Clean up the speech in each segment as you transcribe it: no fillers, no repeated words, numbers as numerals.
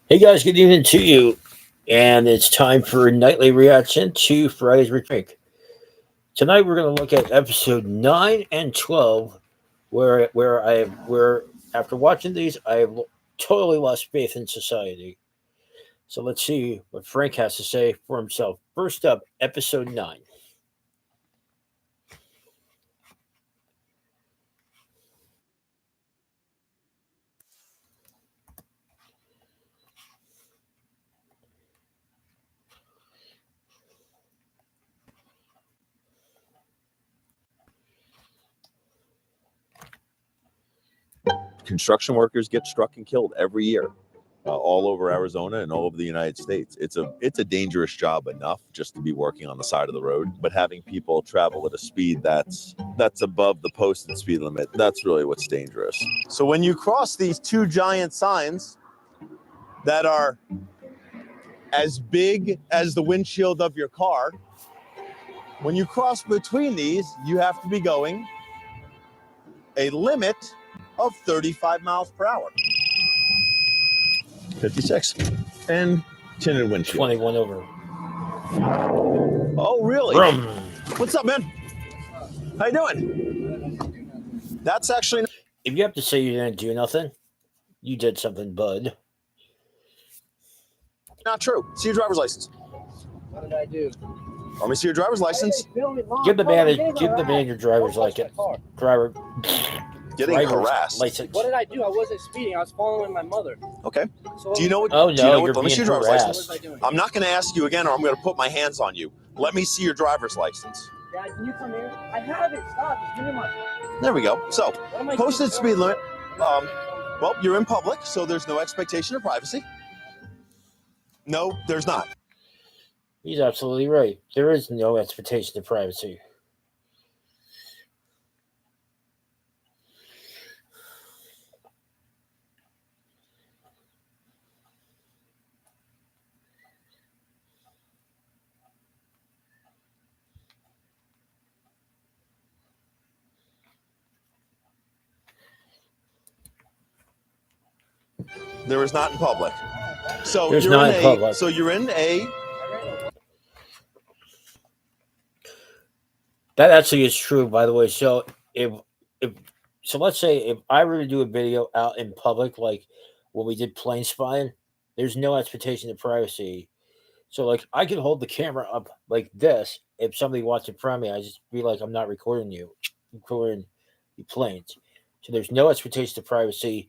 Hey guys, good evening to you. And it's time for a nightly reaction to Friday's Retreat. Tonight we're going to look at episode 9 and 12 where after watching these I have totally lost faith in society. So let's see what Frank has to say for himself. First up, episode 9. Construction workers get struck and killed every year, all over Arizona and all over the United States. It's a dangerous job enough just to be working on the side of the road, but having people travel at a speed that's above the posted speed limit, that's really what's dangerous. So when you cross these two giant signs that are as big as the windshield of your car, when you cross between these, you have to be going a limit of 35 miles per hour. 56. And tinted windshield. 21 over. Oh, really? Vroom. What's up, man? How you doing? That's actually If you have to say you didn't do nothing, you did something, bud. not true. See your driver's license. What did I do? Let me see your driver's license. Give the man your driver's license. Driver. Getting harassed. License. What did I do? I wasn't speeding. I was following my mother. Okay. So Do you know what? Oh, do you no, know what? you're Let me see being your driver's harassed. license. What was I doing? I'm not going to ask you again, or I'm going to put my hands on you. Let me see your driver's license. Dad, can you come here? I have it. Stop. Just give me my. There we go. So, What am I posted doing? speed limit. Well, you're in public, so there's no expectation of privacy. No, there's not. He's absolutely right. There is no expectation of privacy. There is not in public. So There's you're not in in a. public. So you're in a. That actually is true, by the way. So if so, let's say if I were to do a video out in public, like when we did plane spying, there's no expectation of privacy. So like I could hold the camera up like this. If somebody watched in front of me, I just be like, I'm not recording you, I'm recording the planes. So there's no expectation of privacy,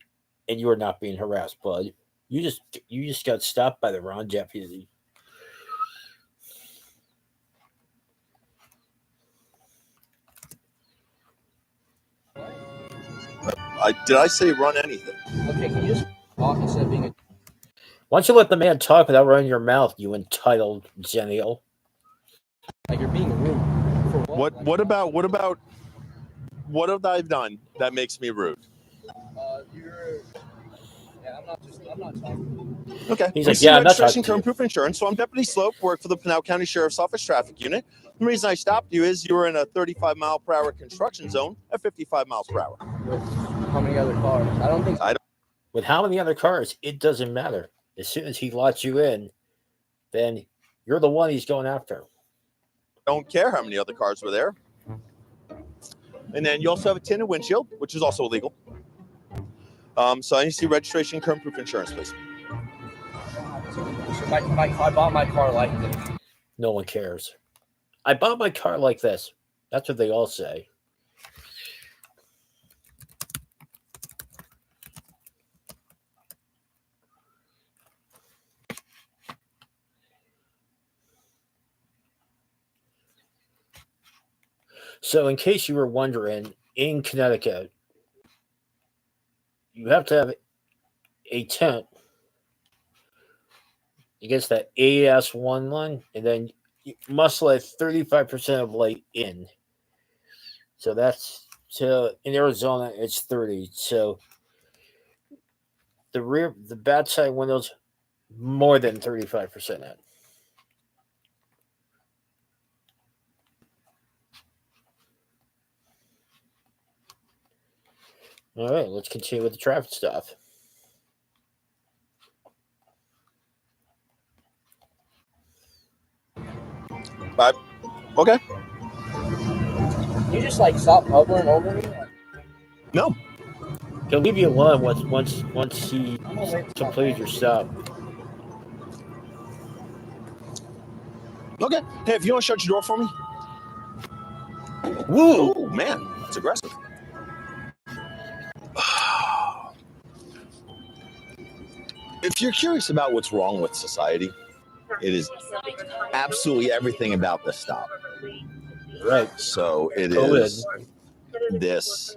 and you are not being harassed, bud. You just got stopped by the wrong deputy. Did I say run anything? Okay, can you just talk instead of being a. Why don't you let the man talk without running your mouth, you entitled Zennial? Like you're being rude. For what? What have I done that makes me rude? You're. Yeah, I'm not talking. Okay. He's We like, see yeah, I'm not registration, talking to you. current proof of insurance. So I'm Deputy Slope, work for the Pinal County Sheriff's Office Traffic Unit. The reason I stopped you is you were in a 35 mile per hour construction zone at 55 miles per hour. With how many other cars? I don't think. With how many other cars, it doesn't matter. As soon as he lets you in, then you're the one he's going after. Don't care how many other cars were there. And then you also have a tinted windshield, which is also illegal. So I need to see registration, current proof of insurance, please. I bought my car like this. No one cares. I bought my car like this. That's what they all say. So, in case you were wondering, in Connecticut, you have to have a tent against that AS1 line, and then you must let 35% of light in. So in Arizona, it's 30. So the bad side windows, more than 35% in. All right, let's continue with the traffic stuff. Okay. You just like stop hovering over me. No. He'll leave you alone once he completes your stop. Okay. Hey, if you want to shut your door for me. Woo! Oh man, it's aggressive. If you're curious about what's wrong with society, it is absolutely everything about this stop. Right. So it COVID. is this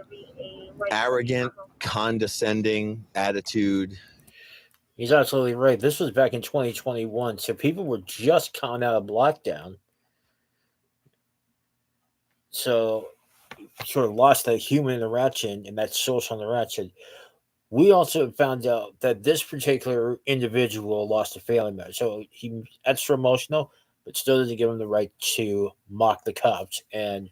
arrogant, condescending attitude. He's absolutely right. This was back in 2021, so people were just coming out of lockdown. So sort of lost that human interaction and that social interaction. We also found out that this particular individual lost a family member. So he extra emotional, but still doesn't give him the right to mock the cops and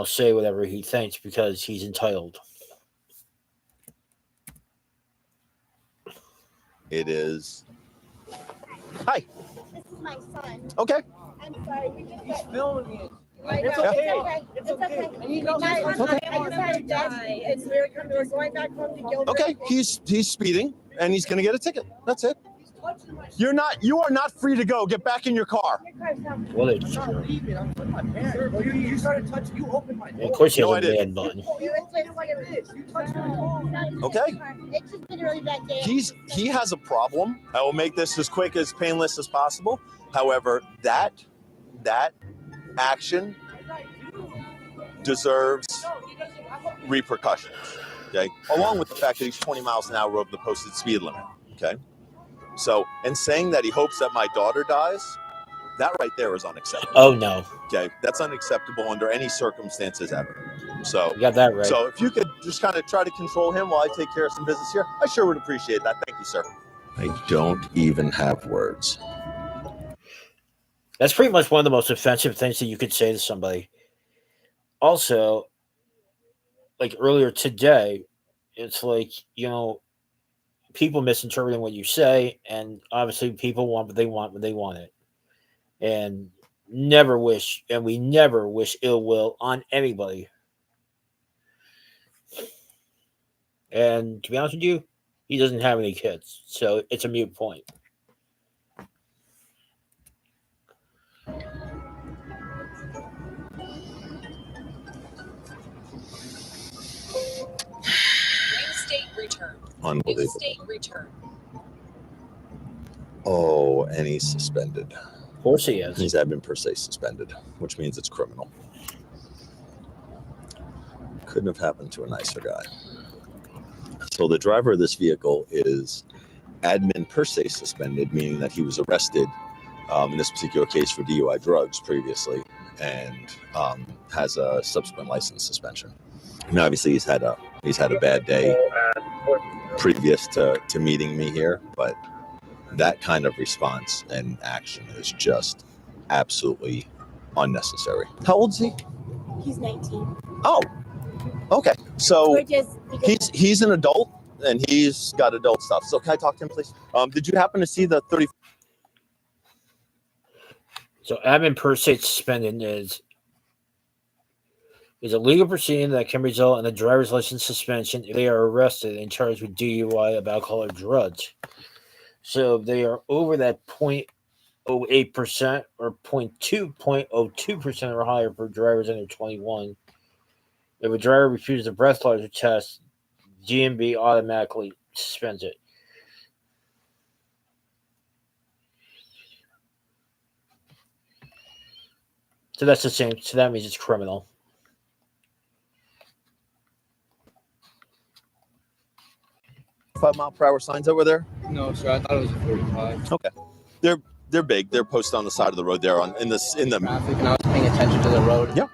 say whatever he thinks because he's entitled. It is. Hi. This is my son. Okay. I'm sorry. We just He's got. filming me. It's okay. It's okay. And he knows I it's just okay. had a death, and we're going back home to Gilbert. Okay. He's speeding and he's gonna get a ticket. That's it. You are not free to go. Get back in your car. Well, I'm not leaving. I'm with my parents. You started touching. You opened my door. of course, he No, I has a didn't. man bun. You touched my door. Okay. It's just been a really bad day. He has a problem. I will make this as quick as painless as possible. However, that action deserves repercussions. Okay, along with the fact that he's 20 miles an hour over the posted speed limit. Okay, so and saying that he hopes that my daughter dies, that right there is unacceptable. Oh no, Okay, that's unacceptable under any circumstances ever. So you got that right. So if you could just kind of try to control him while I take care of some business here, I sure would appreciate that. Thank you, sir. I don't even have words. That's pretty much one of the most offensive things that you could say to somebody. Also, like earlier today, it's like, people misinterpreting what you say, and obviously people want what they want when they want it. And we never wish ill will on anybody. And to be honest with you, he doesn't have any kids, so it's a moot point. State return. Unbelievable. State return. Oh, and he's suspended. Of course he is. He's admin per se suspended, which means it's criminal. Couldn't have happened to a nicer guy. So the driver of this vehicle is admin per se suspended, meaning that he was arrested in this particular case for DUI drugs previously, and has a subsequent license suspension. And obviously he's had a bad day previous to meeting me here, but that kind of response and action is just absolutely unnecessary. How old is he? He's 19. Oh, okay. So We're just he's an adult and he's got adult stuff. So can I talk to him, please? Did you happen to see the 30? So admin per se suspended is a legal proceeding that can result in a driver's license suspension if they are arrested and charged with DUI of alcohol or drugs. So if they are over that 0.08% or 0.02% or higher for drivers under 21. If a driver refuses a breathalyzer test, GMB automatically suspends it. So that's the same. So that means it's criminal. mile-per-hour signs over there? No, sir. I thought it was a 45. Okay. They're big. They're posted on the side of the road there in the Traffic, and I was paying attention to the road. Yeah.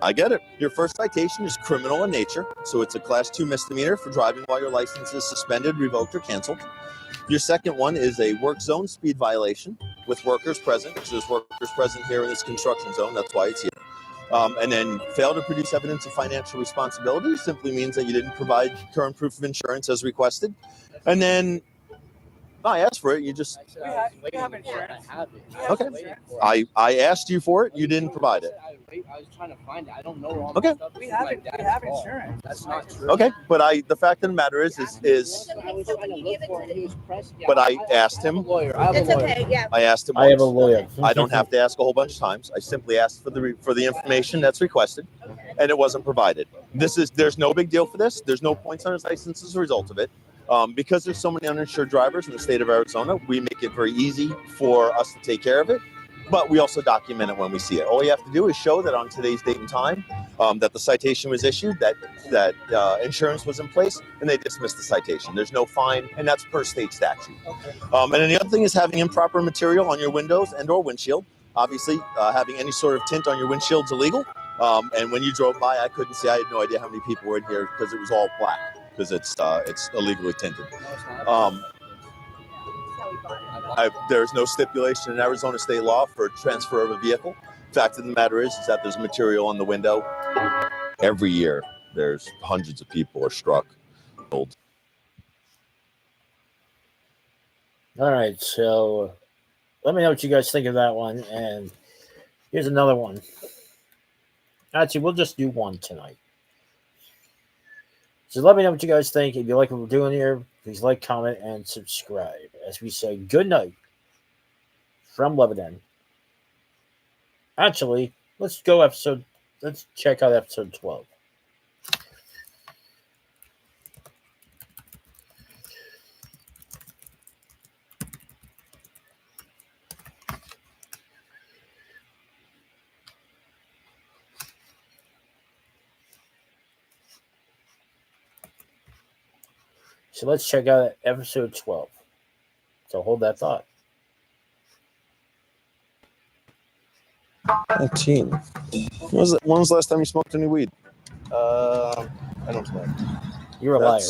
I get it. Your first citation is criminal in nature, so it's a class 2 misdemeanor for driving while your license is suspended, revoked, or canceled. Your second one is a work zone speed violation with workers present. So there's workers present here in this construction zone. That's why it's here. And then fail to produce evidence of financial responsibility simply means that you didn't provide current proof of insurance as requested. And then I asked for it. You just We have insurance. I have it. okay. I asked you for it. You didn't provide it. I was trying to find it. I don't know all Okay. the stuff. We have insurance. That's not true. Okay, but the fact of the matter is I was trying to look for it. but I asked him. It's okay, yeah. I asked him. I have a once. lawyer. I don't have to ask a whole bunch of times. I simply asked for the information that's requested, and it wasn't provided. There's no big deal for this. There's no points on his license as a result of it. Because there's so many uninsured drivers in the state of Arizona, we make it very easy for us to take care of it. But we also document it when we see it. All you have to do is show that on today's date and time, that the citation was issued, that insurance was in place, and they dismissed the citation. There's no fine, and that's per state statute. And then the other thing is having improper material on your windows and or windshield. Obviously, having any sort of tint on your windshield's illegal. And when you drove by, I couldn't see. I had no idea how many people were in here because it was all black because it's illegally tinted. There's no stipulation in Arizona state law for transfer of a vehicle. Fact of the matter is that there's material on the window. Every year, there's hundreds of people are struck. All right, so let me know what you guys think of that one. And here's another one. Actually, we'll just do one tonight. So let me know what you guys think. If you like what we're doing here, please like, comment, and subscribe. As we say, good night from Lebanon. Actually, let's check out episode 12. So let's check out episode 12. So hold that thought. 19. When was the last time you smoked any weed? I don't smoke. You're a liar.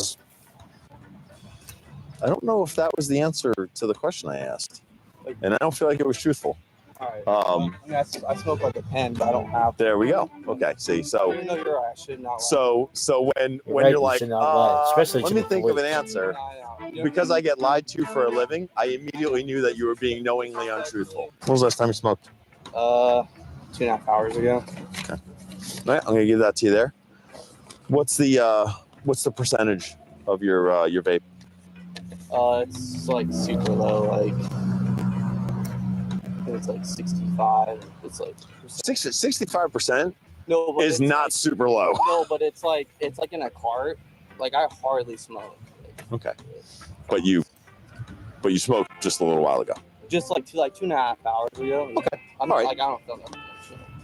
I don't know if that was the answer to the question I asked, and I don't feel like it was truthful. All right. I mean, I smoke like a pen, but I don't have. There we go. Okay. See, so Even though you're right, I should not lie. so when right, you're you like, should not lie, especially let to me the think of police. an answer. No. Because I get lied to for a living, I immediately knew that you were being knowingly untruthful. When was the last time you smoked? 2.5 hours ago. Okay. All right, I'm gonna give that to you there. What's the percentage of your vape? It's like super low. Like I think it's like 65. It's like 65% no, but is it's not like, super low. No, but it's like in a cart. Like I hardly smoke. Okay. But you smoked just a little while ago. Just like 2.5 hours ago. Okay. I'm all right. like I don't feel nothing.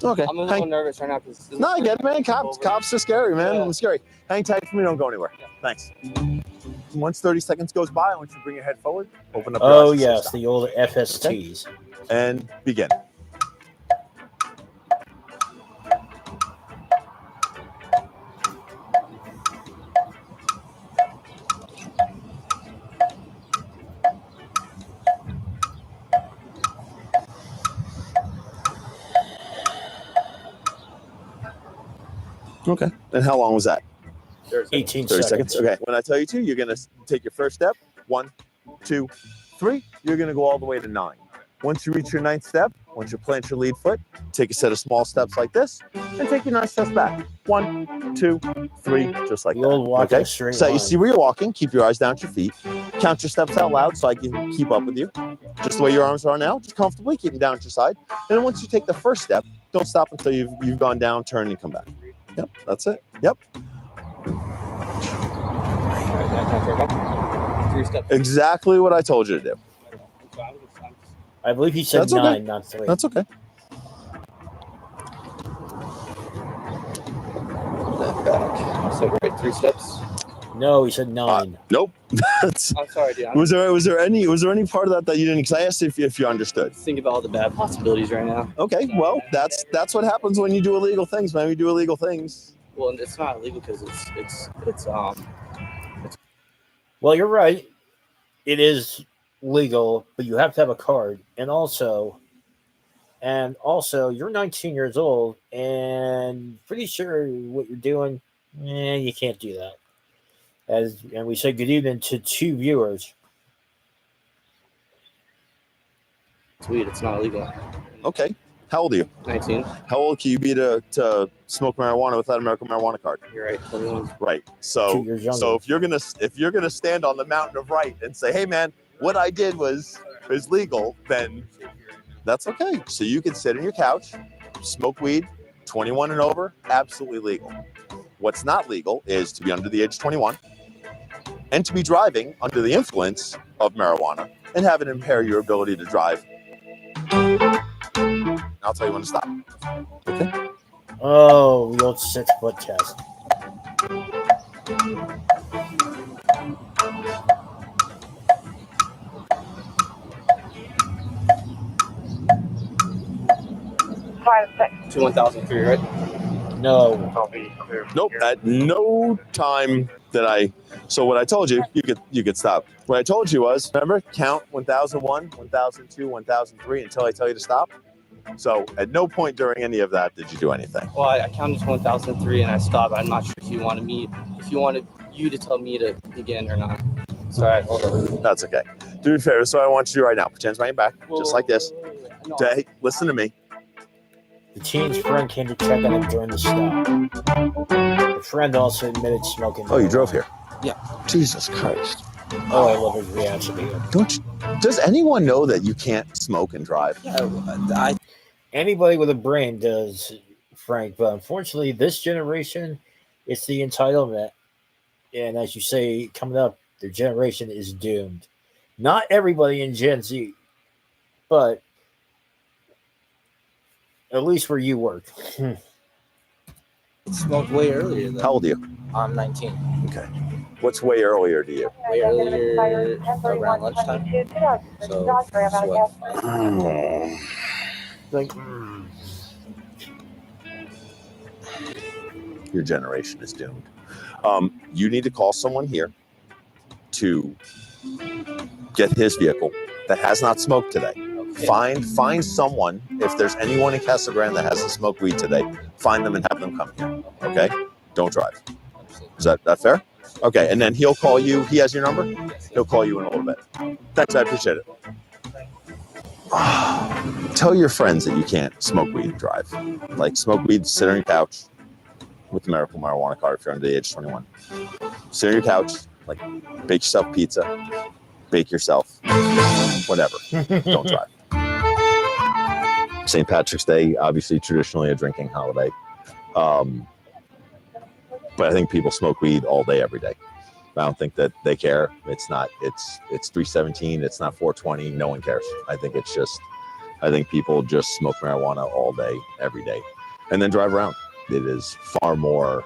Okay. I'm a little nervous right now because No, I get it, man. Cops are scary, man. Yeah. It's scary. Hang tight for me. Don't go anywhere. Yeah. Thanks. Once 30 seconds goes by, I want you to bring your head forward, open up your Oh, eyes, yes, stop, the old FSTs. and begin. Okay. And how long was that? 18 30 seconds. seconds. Okay. When I tell you to, you're going to take your first step. 1, 2, 3. You're going to go all the way to 9. Once you reach your 9th step, once you plant your lead foot, take a set of small steps like this, and take your 9 steps back. 1, 2, 3, just like The that. old walk in Okay. a straight So you line. see where you're walking. Keep your eyes down at your feet. Count your steps out loud so I can keep up with you. Just the way your arms are now, just comfortably. Keep them down at your side. And then once you take the first step, don't stop until you've gone down, turn, and come back. Yep. That's it. Yep. 3 steps. Exactly what I told you to do. I believe he said That's okay. 9, not 3. That's okay. Back. So right, 3 steps. No, he said 9. Nope. That's, I'm sorry, dude. was there any part of that you didn't? Because I asked if you understood. Think about all the bad possibilities right now. Okay. Well, that's what happens when you do illegal things, man. We do illegal things. Well, it's not illegal because it's Well, you're right. It is legal, but you have to have a card. And also, And also, you're 19 years old, and pretty sure what you're doing, you can't do that. And we say good evening to two viewers. Sweet, it's not illegal. Okay. How old are you? 19. How old can you be to smoke marijuana without a medical marijuana card? You're right. 21. Right. 2 So years younger. so if you're gonna stand on the mountain of right and say, hey man, what I did is legal, then that's okay. So you can sit on your couch, smoke weed, 21 and over, absolutely legal. What's not legal is to be under the age of 21 and to be driving under the influence of marijuana and have it impair your ability to drive. I'll tell you when to stop. Okay. Oh, the old 6-foot test. To 1003, right? No. Nope. At no time that so what I told you, you could stop. What I told you was, remember, count 1001, 1002, 1003 until I tell you to stop. So at no point during any of that did you do anything. Well, I counted to 1003 and I stopped. I'm not sure if you wanted you to tell me to begin or not. Sorry, hold on. That's okay. Do me a favor. So I want you to do right now. Pretend my back, just like this. No. Hey, listen to me. The teen's friend came to check on him during the stop. The friend also admitted smoking. Oh, you drove here? Yeah. Jesus Christ. Oh, I love his reaction here. Does anyone know that you can't smoke and drive? Yeah, Anybody with a brain does, Frank, but unfortunately, this generation, it's the entitlement. And as you say, coming up, their generation is doomed. Not everybody in Gen Z, but at least where you work. smoked way earlier. How old are you? I'm 19. Okay. What's way earlier to you? Way earlier around lunchtime. So, what? Like, Your generation is doomed. You need to call someone here to get his vehicle that has not smoked today. Okay. Find someone. If there's anyone in Casa Grande that hasn't smoked weed today, find them and have them come here. Okay? Don't drive. Is that fair? Okay, and then he'll call you. He has your number? He'll call you in a little bit. Thanks, I appreciate it. Tell your friends that you can't smoke weed and drive. Like, smoke weed, sit on your couch with the medical marijuana card if you're under the age of 21. Sit on your couch, like, bake yourself pizza, bake yourself, whatever. Don't drive. St. Patrick's Day, obviously traditionally a drinking holiday. But I think people smoke weed all day, every day. I don't think that they care. It's 317. It's not 420. No one cares. I think people just smoke marijuana all day, every day, and then drive around. It is far more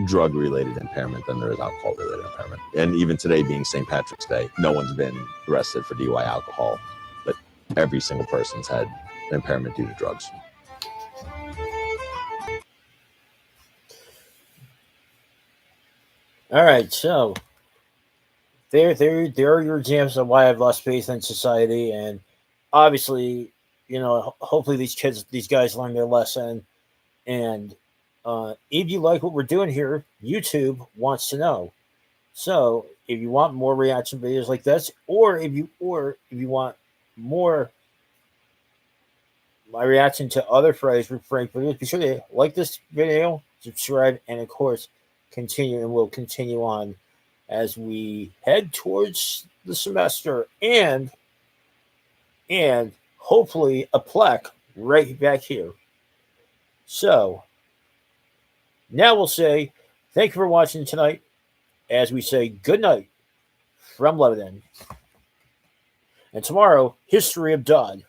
drug-related impairment than there is alcohol-related impairment. And even today being St. Patrick's Day, no one's been arrested for DUI alcohol, but every single person's had impairment due to drugs. all right, so there are your examples of why I've lost faith in society, and obviously, hopefully these guys learn their lesson. And if you like what we're doing here, YouTube wants to know. So if you want more reaction videos like this, or if you want more my reaction to other Fridays with Frank videos, be sure to like this video, subscribe, and of course continue, and we'll continue on as we head towards the semester and hopefully a plaque right back here. So now we'll say thank you for watching tonight, as we say good night from Lebanon. And tomorrow, History of Dodd.